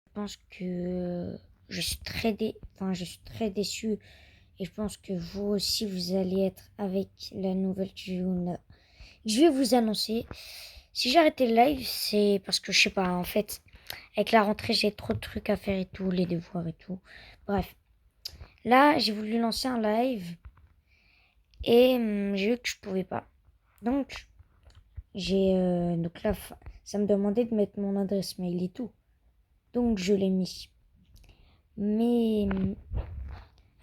Je pense que je suis très déçu et je pense que vous aussi vous allez être avec la nouvelle que je vais vous annoncer. Si j'ai arrêté le live, c'est parce que je sais pas, en fait, avec la rentrée, j'ai trop de trucs à faire et tout, les devoirs et tout. Bref, là, j'ai voulu lancer un live et j'ai vu que je pouvais pas. Donc, donc là, ça me demandait de mettre mon adresse mail et tout. Donc, je l'ai mis. Mais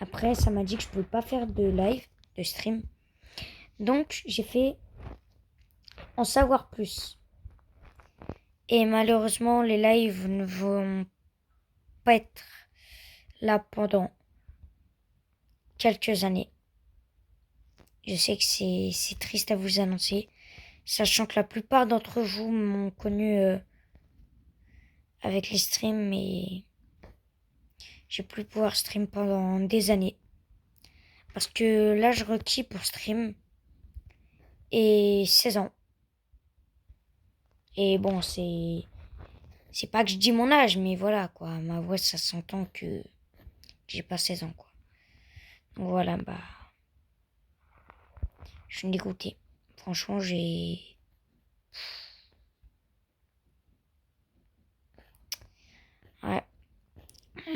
après, ça m'a dit que je pouvais pas faire de live, de stream. Donc, j'ai fait en savoir plus. Et malheureusement, les lives ne vont pas être là pendant quelques années. Je sais que c'est triste à vous annoncer, sachant que la plupart d'entre vous m'ont connu avec les streams, mais j'ai plus pouvoir stream pendant des années. Parce que l'âge requis pour stream est 16 ans. Et bon, c'est pas que je dis mon âge, mais voilà, quoi. Ma voix, ça s'entend que j'ai pas 16 ans, quoi. Donc voilà, bah, je suis dégoûté. Franchement, ouais,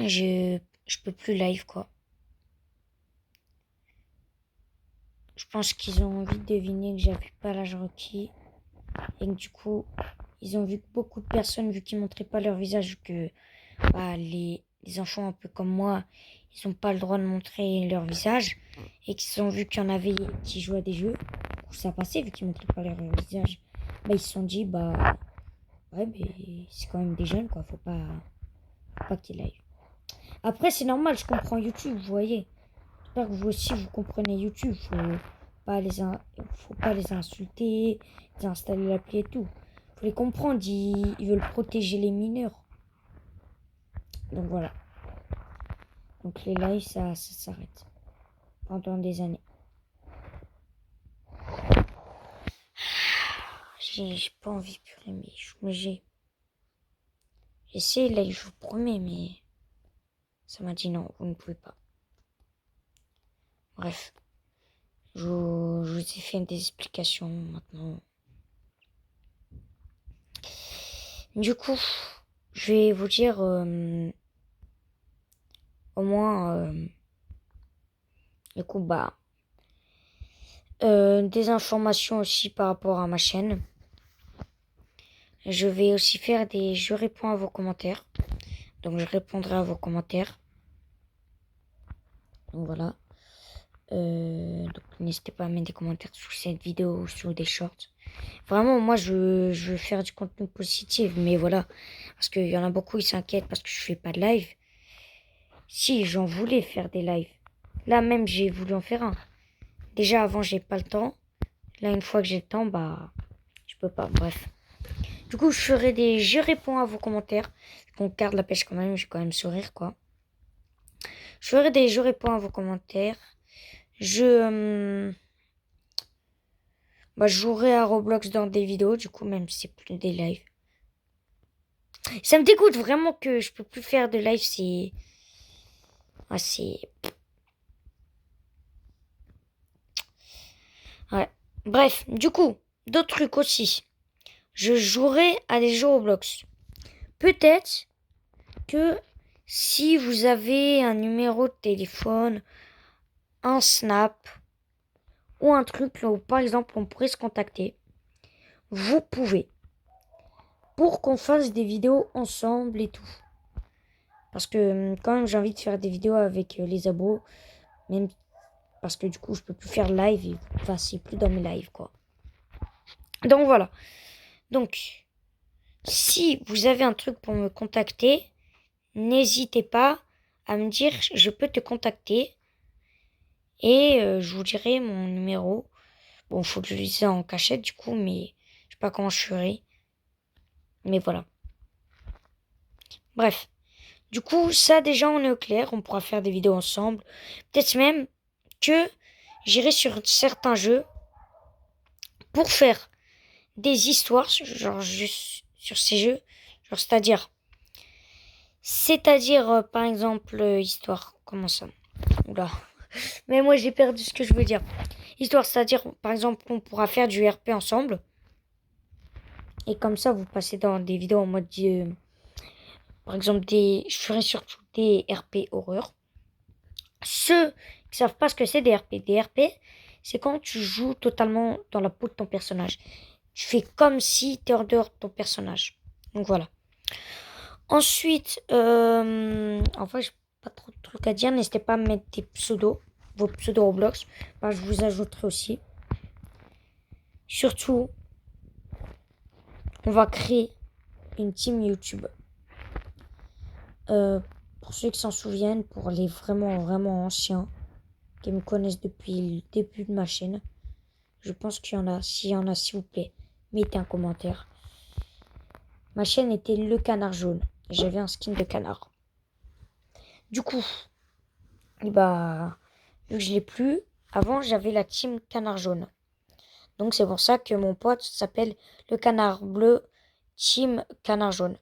je peux plus live, quoi. Je pense qu'ils ont envie de deviner que j'avais pas l'âge requis. Et que du coup, ils ont vu que beaucoup de personnes, vu qu'ils montraient pas leur visage, que bah, les enfants un peu comme moi, ils ont pas le droit de montrer leur visage. Et qu'ils ont vu qu'il y en avait qui jouaient à des jeux, où ça passait, vu qu'ils montraient pas leur visage. Bah, ils se sont dit, bah, ouais, mais c'est quand même des jeunes, quoi. Faut pas qu'ils live. Après, c'est normal, je comprends YouTube, vous voyez. J'espère que vous aussi, vous comprenez YouTube. Faut pas les insulter, les installer l'appli et tout. Faut les comprendre, ils veulent protéger les mineurs. Donc voilà. Donc les lives, ça s'arrête pendant des années. J'ai pas envie de pleurer, mais j'ai essayé là, je vous promets, mais ça m'a dit non, vous ne pouvez pas. Bref, je vous ai fait des explications maintenant. Du coup, je vais vous dire au moins, du coup, bah, des informations aussi par rapport à ma chaîne. Je vais aussi faire je réponds à vos commentaires. Donc je répondrai à vos commentaires. Donc voilà. Donc n'hésitez pas à mettre des commentaires sous cette vidéo ou sous des shorts. Vraiment, moi je veux faire du contenu positif, mais voilà. Parce qu'il y en a beaucoup, ils s'inquiètent parce que je fais pas de live. Si, j'en voulais faire des lives. Là même, j'ai voulu en faire un. Déjà avant, j'ai pas le temps. Là, une fois que j'ai le temps, bah, je peux pas. Bref. Du coup, je réponds à vos commentaires. On garde la pêche quand même, j'ai quand même sourire, quoi. Je réponds à vos commentaires. Bah, je jouerai à Roblox dans des vidéos, du coup, même si c'est plus des lives. Ça me dégoûte vraiment que je peux plus faire de live, ah, ouais. Bref, du coup, d'autres trucs aussi. Je jouerai à des jeux Roblox. Peut-être que si vous avez un numéro de téléphone, un Snap ou un truc où par exemple on pourrait se contacter, vous pouvez pour qu'on fasse des vidéos ensemble et tout. Parce que quand même j'ai envie de faire des vidéos avec les abos, même parce que du coup je peux plus faire live et enfin c'est plus dans mes lives quoi. Donc voilà. Donc si vous avez un truc pour me contacter, n'hésitez pas à me dire je peux te contacter et je vous dirai mon numéro. Bon, faut que je lise ça en cachette du coup, mais je sais pas comment je ferai. Mais voilà. Bref. Du coup, ça déjà on est au clair, on pourra faire des vidéos ensemble. Peut-être même que j'irai sur certains jeux pour faire des histoires, genre juste sur ces jeux. Genre, c'est-à-dire, C'est-à-dire, par exemple, histoire. Comment ça? Oula. Mais moi, j'ai perdu ce que je veux dire. Histoire, c'est-à-dire, par exemple, qu'on pourra faire du RP ensemble. Et comme ça, vous passez dans des vidéos en mode... par exemple, je ferai surtout des RP horreur. Ceux qui savent pas ce que c'est des RP, c'est quand tu joues totalement dans la peau de ton personnage. Tu fais comme si tu es en dehors de ton personnage. Donc voilà. Ensuite, en fait, j'ai pas trop de trucs à dire. N'hésitez pas à mettre des pseudos, vos pseudos Roblox. Bah, je vous ajouterai aussi. Surtout, on va créer une team YouTube. Pour ceux qui s'en souviennent, pour les vraiment anciens qui me connaissent depuis le début de ma chaîne, je pense qu'il y en a. S'il y en a, s'il vous plaît, mettez un commentaire. Ma chaîne était Le Canard Jaune. J'avais un skin de canard. Du coup, bah, vu que je l'ai plus, avant j'avais la team Canard Jaune. Donc c'est pour ça que mon pote s'appelle Le Canard Bleu Team Canard Jaune.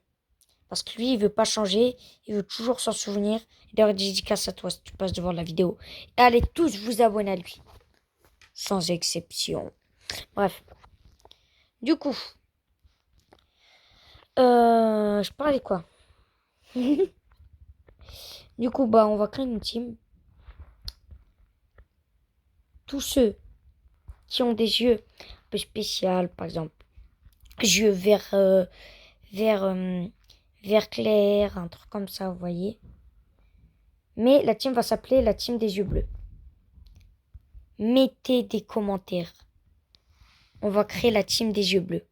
Parce que lui, il veut pas changer, il veut toujours s'en souvenir. D'ailleurs, dédicace à toi si tu passes devant la vidéo. Et allez tous vous abonner à lui. Sans exception. Bref. Du coup, je parlais quoi? Du coup, bah, on va créer une team. Tous ceux qui ont des yeux un peu spéciaux, par exemple, yeux vert clair, un truc comme ça, vous voyez. Mais la team va s'appeler la team des yeux bleus. Mettez des commentaires. On va créer la team des yeux bleus.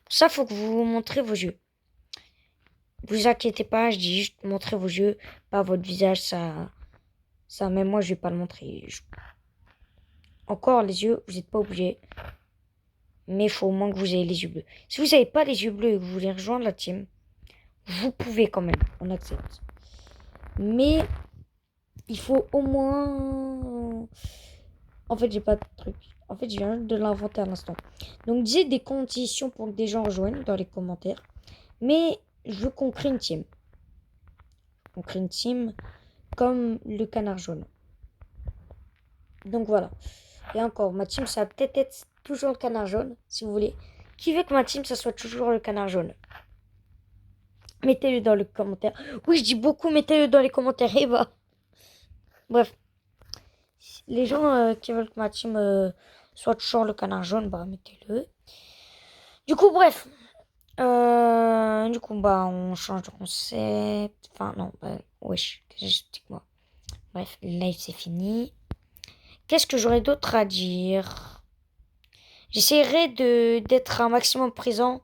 Pour ça, il faut que vous vous montrez vos yeux. Vous inquiétez pas, je dis juste montrez vos yeux, pas votre visage, ça même moi, je vais pas le montrer. Encore, les yeux, vous n'êtes pas obligés. Mais il faut au moins que vous ayez les yeux bleus. Si vous n'avez pas les yeux bleus et que vous voulez rejoindre la team, vous pouvez quand même, on accepte. Mais il faut au moins... En fait, j'ai pas de truc. En fait, je viens de l'inventer à l'instant. Donc, j'ai des conditions pour que des gens rejoignent dans les commentaires. Mais je veux qu'on crée une team. On crée une team comme le canard jaune. Donc, voilà. Et encore, ma team, ça va peut-être être toujours le canard jaune, si vous voulez. Qui veut que ma team, ça soit toujours le canard jaune? Mettez-le dans les commentaires. Oui, je dis beaucoup, mettez-le dans les commentaires. Et bah. Bref. Les gens qui veulent que ma team soit toujours le canard jaune, bah, mettez-le. Du coup, bref. Du coup, bah, on change de concept. Enfin, non, bah, wesh, moi. Bref, le live, c'est fini. Qu'est-ce que j'aurais d'autre à dire? J'essaierai d'être un maximum présent,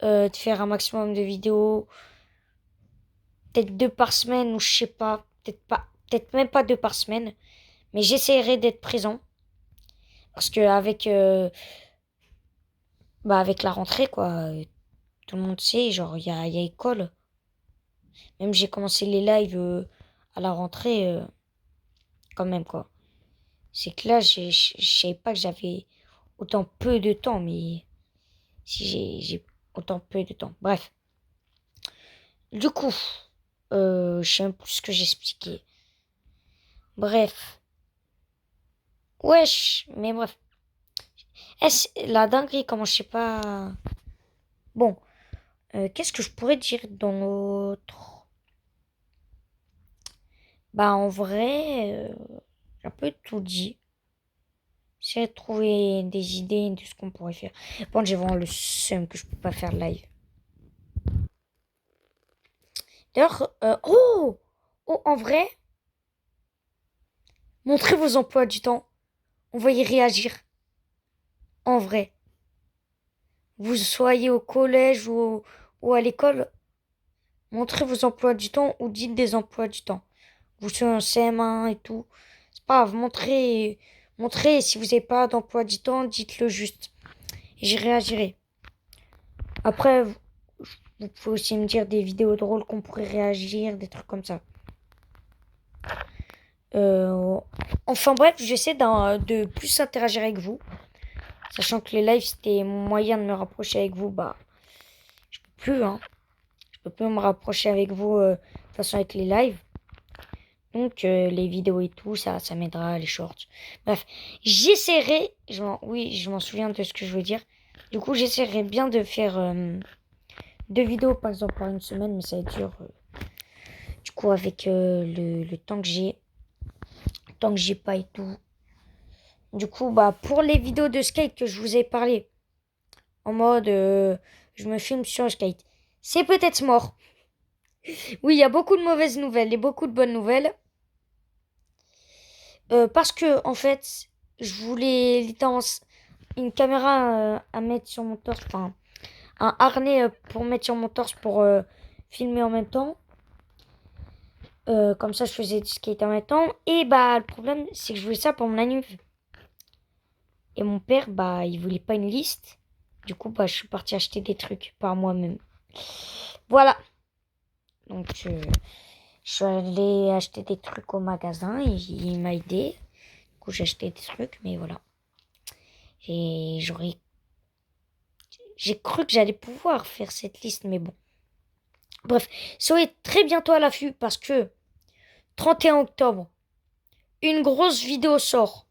de faire un maximum de vidéos. Peut-être 2 par semaine, ou je sais pas. Peut-être même pas 2 par semaine. Mais j'essaierai d'être présent. Parce que avec la rentrée, quoi, tout le monde sait, genre, il y a école. Même j'ai commencé les lives à la rentrée, quand même, quoi. C'est que là, je savais pas que j'avais autant peu de temps, mais si j'ai autant peu de temps. Bref. Du coup, je sais même plus ce que j'expliquais. Bref. Wesh, mais bref. La dinguerie, comment je sais pas. Bon, qu'est-ce que je pourrais dire dans l'autre? Bah, en vrai, j'ai un peu tout dit. J'essaie de trouver des idées de ce qu'on pourrait faire. Bon, j'ai vraiment le seum que je peux pas faire live. D'ailleurs, oh, en vrai, montrez vos emplois du temps. On va y réagir. En vrai. Vous soyez au collège ou à l'école, montrez vos emplois du temps ou dites des emplois du temps. Vous soyez en CM1 et tout. C'est pas grave, montrez, si vous n'avez pas d'emploi du temps, dites-le juste. Et j'y réagirai. Après, vous pouvez aussi me dire des vidéos drôles qu'on pourrait réagir, des trucs comme ça. Enfin bref, j'essaie de plus interagir avec vous. Sachant que les lives, c'était mon moyen de me rapprocher avec vous. Bah, je peux plus, hein. Je peux plus me rapprocher avec vous de toute façon avec les lives. Donc les vidéos et tout, ça m'aidera, les shorts. Bref, j'essaierai, oui, je m'en souviens de ce que je veux dire. Du coup, j'essaierai bien de faire 2 vidéos par exemple par une semaine, mais ça va être dur. Du coup, avec le temps que j'ai, pas et tout. Du coup, bah pour les vidéos de skate que je vous ai parlé, en mode je me filme sur un skate, c'est peut-être mort. Oui, il y a beaucoup de mauvaises nouvelles et beaucoup de bonnes nouvelles. Parce que en fait, je voulais littéralement une caméra à mettre sur mon torse, enfin un harnais pour mettre sur mon torse pour filmer en même temps. Comme ça, je faisais du skate en même temps. Et bah, le problème, c'est que je voulais ça pour mon anniv. Et mon père, bah, il voulait pas une liste. Du coup, bah, je suis partie acheter des trucs par moi-même. Voilà. Donc, je suis allée acheter des trucs au magasin et il m'a aidé. Du coup, j'ai acheté des trucs, mais voilà. Et j'ai cru que j'allais pouvoir faire cette liste, mais bon. Bref, soyez très bientôt à l'affût parce que 31 octobre, une grosse vidéo sort.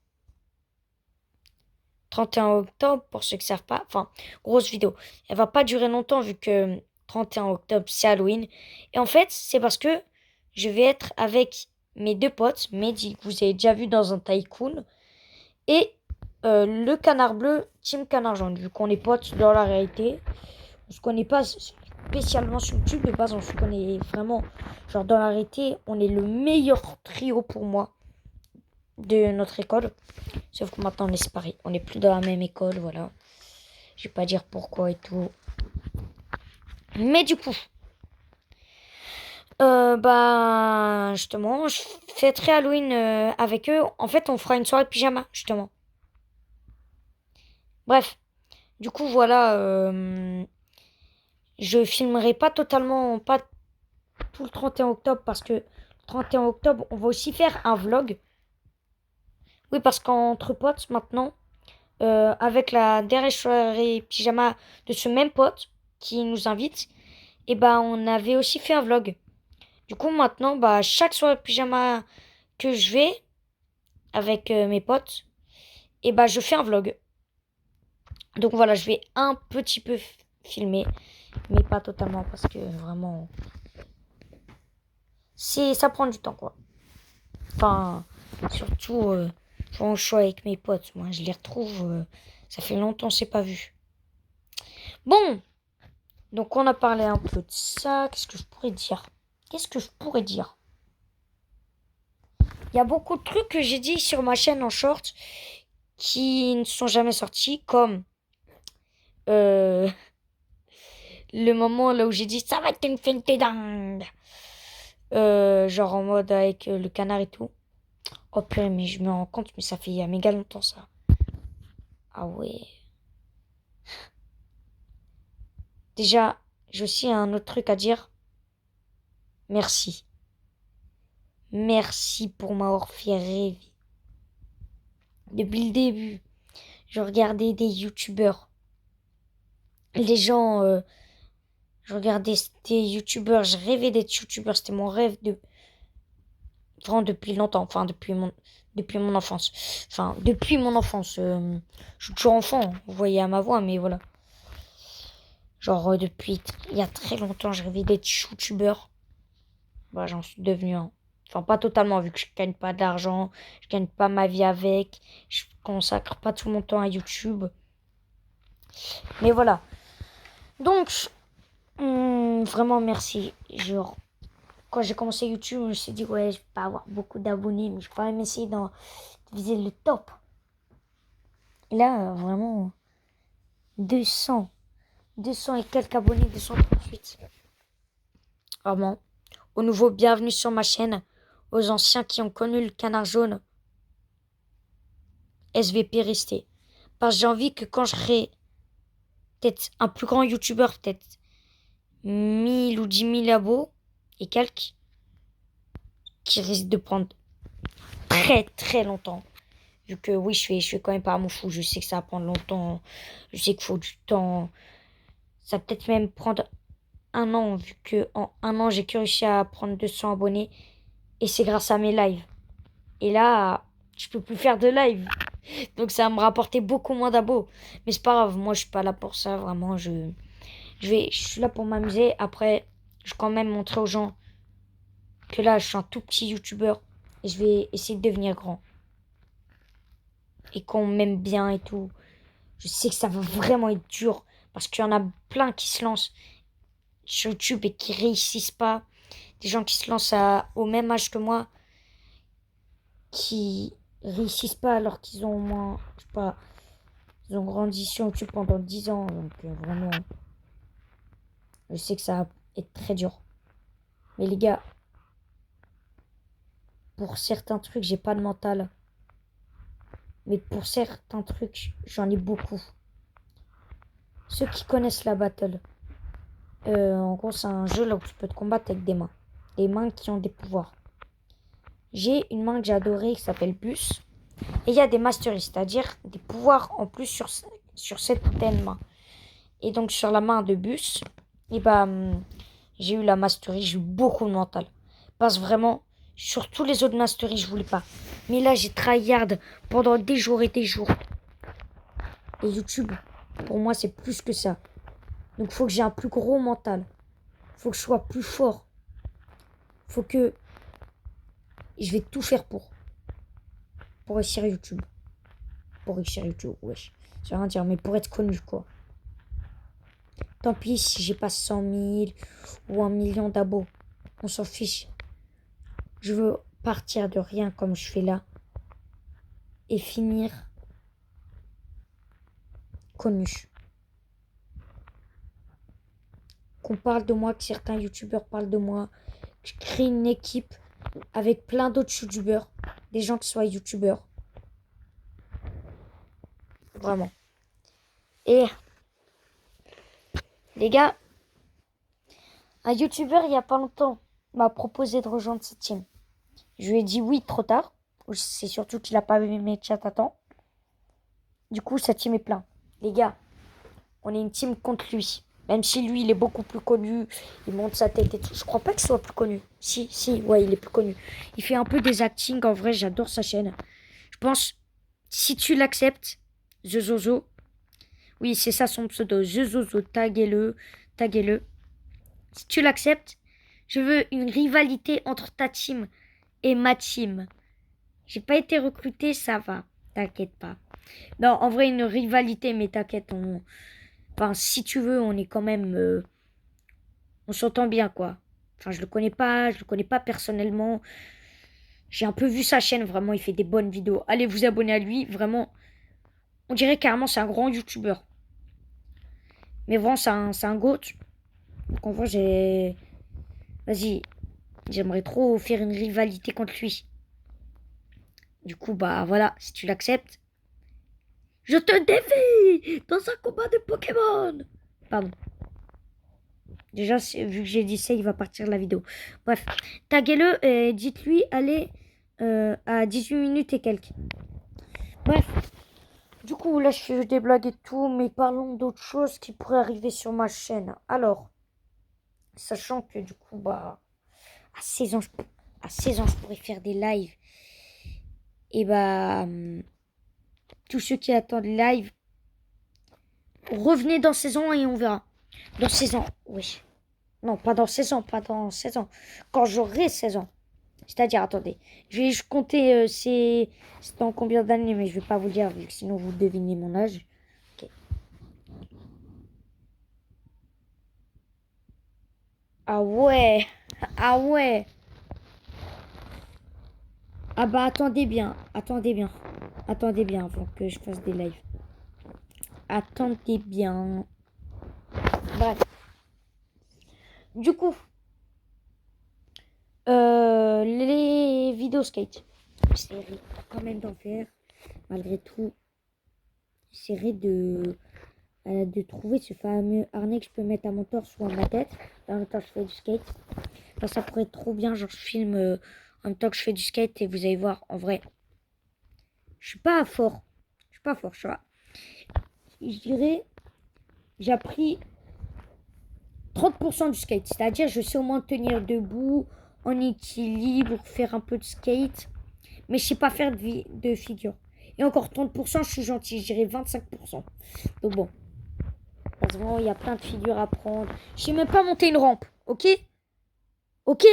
31 octobre, pour ceux qui ne savent pas, enfin, grosse vidéo. Elle va pas durer longtemps vu que 31 octobre, c'est Halloween. Et en fait, c'est parce que je vais être avec mes 2 potes, Mehdi, que vous avez déjà vu dans un Tycoon, et le Canard Bleu, Team Canard Jaune. Vu qu'on est potes dans la réalité, on se connaît pas spécialement sur YouTube, de base on se connaît vraiment. Genre dans la réalité, on est le meilleur trio pour moi de notre école. Sauf que maintenant on est séparés. On n'est plus dans la même école, voilà. Je vais pas dire pourquoi et tout. Mais du coup, bah justement, je fêterai Halloween avec eux. En fait, on fera une soirée de pyjama, justement. Bref, du coup, voilà. Je filmerai pas totalement, pas tout le 31 octobre parce que le 31 octobre, on va aussi faire un vlog. Oui, parce qu'entre potes, maintenant, avec la dernière soirée pyjama de ce même pote qui nous invite, et bah on avait aussi fait un vlog. Du coup, maintenant, bah chaque soirée pyjama que je vais avec mes potes, et bah je fais un vlog. Donc voilà, je vais un petit peu filmer, mais pas totalement parce que vraiment, ça prend du temps quoi. Enfin, surtout quand je suis avec mes potes, moi je les retrouve, ça fait longtemps que c'est pas vu. Bon, donc on a parlé un peu de ça. Qu'est-ce que je pourrais dire? Il y a beaucoup de trucs que j'ai dit sur ma chaîne en short qui ne sont jamais sortis, comme euh, le moment là où j'ai dit ça va être une finte dingue. Genre en mode avec le canard et tout. Oh purée, mais je me rends compte, mais ça fait il y a méga longtemps ça. Ah ouais. Déjà, j'ai aussi un autre truc à dire. Merci. Merci pour m'avoir fait rêver. Depuis le début, je regardais des youtubeurs. Les gens, je regardais des youtubeurs, je rêvais d'être youtubeur, c'était mon rêve vraiment depuis longtemps, enfin depuis mon enfance. Enfin, depuis mon enfance, je suis toujours enfant, vous voyez à ma voix, mais voilà. Genre depuis il y a très longtemps, je rêvais d'être youtubeur. Bah, j'en suis devenu un. Enfin, pas totalement, vu que je gagne pas d'argent, je gagne pas ma vie avec, je consacre pas tout mon temps à YouTube. Mais voilà. Donc, vraiment merci. Genre, quand j'ai commencé YouTube, je me suis dit, ouais, je vais pas avoir beaucoup d'abonnés, mais je vais quand même essayer de viser le top. Et là, vraiment, 200. 200 et quelques abonnés, 238. Vraiment. Aux nouveaux, bienvenue sur ma chaîne. Aux anciens qui ont connu le canard jaune, SVP resté. Parce que j'ai envie que quand je serai peut-être un plus grand youtubeur, peut-être 1000 ou 10 000 abos et quelques, qui risque de prendre très très longtemps. Vu que oui, je fais quand même pas mon fou. Je sais que ça va prendre longtemps. Je sais qu'il faut du temps. Ça va peut-être même prendre un an, vu que en un an, j'ai que réussi à prendre 200 abonnés. Et c'est grâce à mes lives. Et là, je peux plus faire de live. Donc ça va me rapporter beaucoup moins d'abos. Mais c'est pas grave, moi je suis pas là pour ça, vraiment. Je suis là pour m'amuser. Après, je vais quand même montrer aux gens que là, je suis un tout petit youtubeur. Et je vais essayer de devenir grand. Et qu'on m'aime bien et tout. Je sais que ça va vraiment être dur. Parce qu'il y en a plein qui se lancent sur YouTube et qui réussissent pas. Des gens qui se lancent au même âge que moi. Qui réussissent pas alors qu'ils ont au moins, je sais pas, ils ont grandi sur YouTube pendant 10 ans. Donc vraiment, je sais que ça va être très dur. Mais les gars, pour certains trucs, j'ai pas de mental. Mais pour certains trucs, j'en ai beaucoup. Ceux qui connaissent la battle, en gros, c'est un jeu là où tu peux te combattre avec des mains. Des mains qui ont des pouvoirs. J'ai une main que j'ai adorée qui s'appelle Bus. Et il y a des masteries, c'est-à-dire des pouvoirs en plus sur certaines mains. Et donc sur la main de Bus, et bah, j'ai eu la mastery, j'ai eu beaucoup de mental. Parce que vraiment, sur tous les autres masteries, je voulais pas. Mais là, j'ai tryhard pendant des jours et des jours. Et YouTube, pour moi, c'est plus que ça. Donc il faut que j'ai un plus gros mental. Faut que je sois plus fort. Faut que je vais tout faire pour réussir YouTube. Pour réussir YouTube, wesh. Je vais rien dire, mais pour être connu, quoi. Tant pis si j'ai pas 100 000 ou 1 million d'abos. On s'en fiche. Je veux partir de rien comme je fais là. Et finir connu. Qu'on parle de moi, que certains youtubeurs parlent de moi. Que je crée une équipe avec plein d'autres youtubeurs. Des gens qui soient youtubeurs. Vraiment. Et les gars, un youtubeur il y a pas longtemps m'a proposé de rejoindre cette team. Je lui ai dit oui trop tard. C'est surtout qu'il a pas vu mes chats à temps. Du coup, sa team est plein. Les gars, on est une team contre lui. Même si lui, il est beaucoup plus connu. Il monte sa tête et tout. Je crois pas qu'il soit plus connu. Si, ouais, il est plus connu. Il fait un peu des actings. En vrai, j'adore sa chaîne. Je pense, si tu l'acceptes, The Zozo. Oui, c'est ça son pseudo. The Zozo, taguez-le. Taguez-le. Si tu l'acceptes, je veux une rivalité entre ta team et ma team. J'ai pas été recruté, ça va. T'inquiète pas. Non, en vrai, une rivalité, mais t'inquiète, enfin, si tu veux, on est quand même... on s'entend bien, quoi. Enfin, je le connais pas personnellement. J'ai un peu vu sa chaîne, vraiment, il fait des bonnes vidéos. Allez vous abonner à lui, vraiment. On dirait carrément c'est un grand youtubeur. Mais vraiment, c'est un goat. Donc en vrai, Vas-y, j'aimerais trop faire une rivalité contre lui. Du coup, bah voilà, si tu l'acceptes, je te défie dans un combat de Pokémon. Pardon. Déjà, vu que j'ai dit ça, il va partir de la vidéo. Bref, taguez-le et dites-lui, allez à 18 minutes et quelques. Bref, du coup, là, je fais des blagues et tout, mais parlons d'autres choses qui pourraient arriver sur ma chaîne. Alors, sachant que du coup, bah, à 16 ans, à 16 ans, je pourrais faire des lives. Et bah, tous ceux qui attendent live, revenez dans 16 ans et on verra. Dans 16 ans, oui. Non, pas dans 16 ans, pas dans 16 ans. Quand j'aurai 16 ans. C'est-à-dire, attendez, je vais juste compter c'est dans combien d'années, mais je vais pas vous dire, vu que sinon vous devinez mon âge. Ok. Ah ouais, ah ouais. Ah bah attendez bien, attendez bien avant que je fasse des lives. Attendez bien. Bref. Du coup, les vidéos skate. J'essaierai quand même d'en faire. Malgré tout, j'essaierai de trouver ce fameux harnais que je peux mettre à mon torse ou à ma tête. Et en même temps, je fais du skate. Enfin, ça pourrait être trop bien. Genre, je filme en même temps que je fais du skate et vous allez voir, en vrai, je suis pas fort. Je suis pas fort, je vois. Je dirais, j'ai appris 30% du skate. C'est-à-dire, je sais au moins tenir debout, en équilibre, faire un peu de skate. Mais je sais pas faire de figure. Et encore 30%, je suis gentil, je dirais 25%. Donc bon, heureusement, il y a plein de figures à prendre. Je sais même pas monter une rampe, ok? Ok?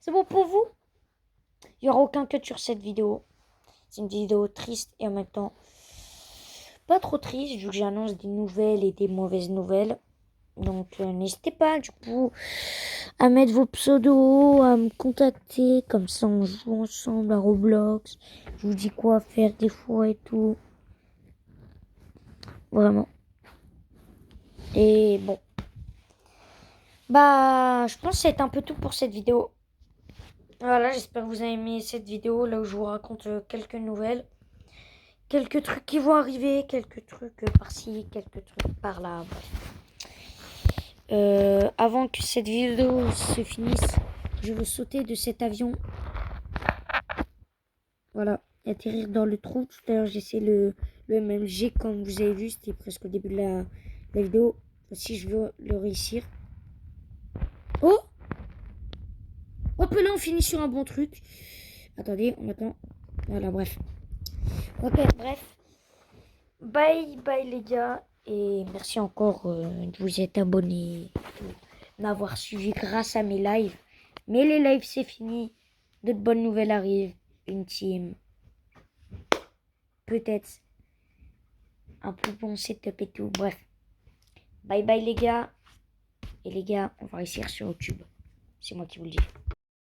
C'est bon pour vous? Il n'y aura aucun cut sur cette vidéo. C'est une vidéo triste et en même temps pas trop triste vu que j'annonce des nouvelles et des mauvaises nouvelles. Donc n'hésitez pas du coup à mettre vos pseudos, à me contacter. Comme ça on joue ensemble à Roblox. Je vous dis quoi faire des fois et tout. Vraiment. Et bon. Bah je pense que c'est un peu tout pour cette vidéo. Voilà, j'espère que vous avez aimé cette vidéo là où je vous raconte quelques nouvelles. Quelques trucs qui vont arriver, quelques trucs par-ci, quelques trucs par-là. Avant que cette vidéo se finisse, je veux sauter de cet avion. Voilà, atterrir dans le trou. Tout à l'heure, j'ai essayé le MMG, comme vous avez vu, c'était presque au début de la vidéo. Voici, je veux le réussir. Oh! Hop là, on finit sur un bon truc. Attendez, on attend. Voilà, bref. Ok, bref. Bye, bye les gars. Et merci encore de vous être abonnés, de m'avoir suivi grâce à mes lives. Mais les lives, c'est fini. D'autres bonnes nouvelles arrivent. Une team. Peut-être un plus bon setup et tout. Bref. Bye bye les gars. Et les gars, on va réussir sur YouTube. C'est moi qui vous le dis.